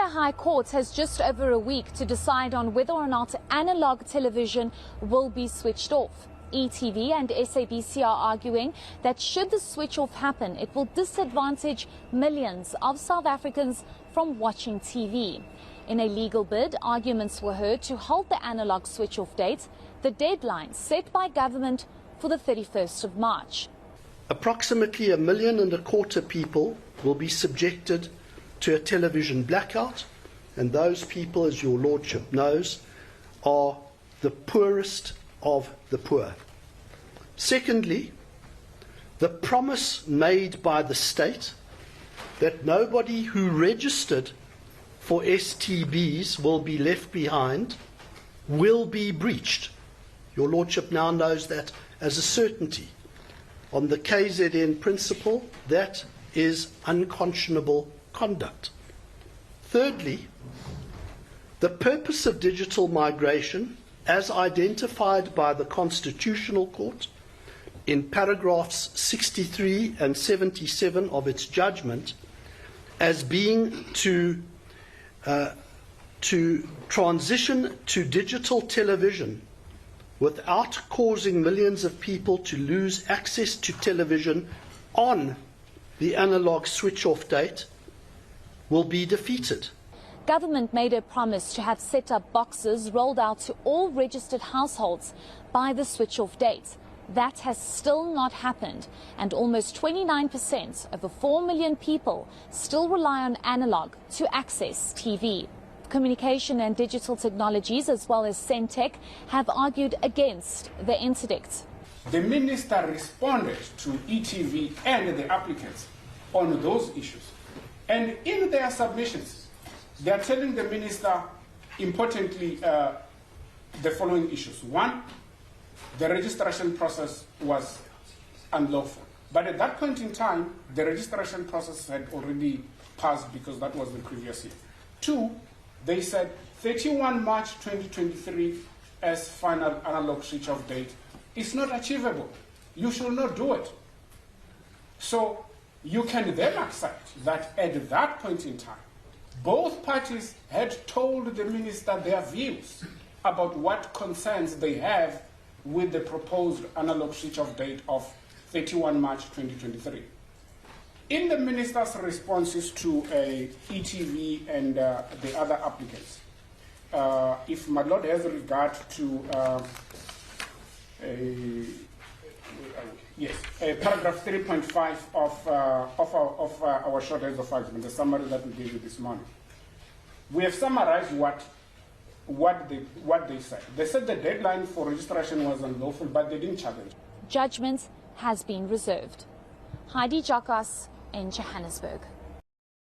Pretoria High Court has just over a week to decide on whether or not analog television will be switched off. ETV and SABC are arguing that should the switch off happen, it will disadvantage millions of South Africans from watching TV. In a legal bid, arguments were heard to hold the analog switch off date, the deadline set by government for the 31st of March. Approximately 1.25 million people will be subjected to a television blackout, and those people, as your lordship knows, are the poorest of the poor. Secondly, the promise made by the state that nobody who registered for STBs will be left behind will be breached. Your lordship now knows that as a certainty. On the KZN principle, that is unconscionable conduct. Thirdly, the purpose of digital migration, as identified by the Constitutional Court in paragraphs 63 and 77 of its judgment, as being to transition to digital television without causing millions of people to lose access to television on the analog switch-off date, will be defeated. Government made a promise to have set-up boxes rolled out to all registered households by the switch-off date. That has still not happened, and almost 29% of the 4 million people still rely on analog to access TV. Communication and Digital Technologies, as well as Centec, have argued against the interdict. The minister responded to ETV and the applicants on those issues. And in their submissions, they are telling the minister, importantly, the following issues. One, the registration process was unlawful. But at that point in time, the registration process had already passed because that was the previous year. Two, they said 31 March 2023 as final analog switch-off date is not achievable. You should not do it. So you can then accept that at that point in time, both parties had told the minister their views about what concerns they have with the proposed analog switch-off date of 31 March 2023. In the minister's responses to ETV and the other applicants, if my lord has regard to paragraph 3.5 of our short heads of argument, the summary that we gave you this morning, we have summarized what they said. They said the deadline for registration was unlawful, but they didn't challenge. Judgment has been reserved. Heidi Giokos in Johannesburg.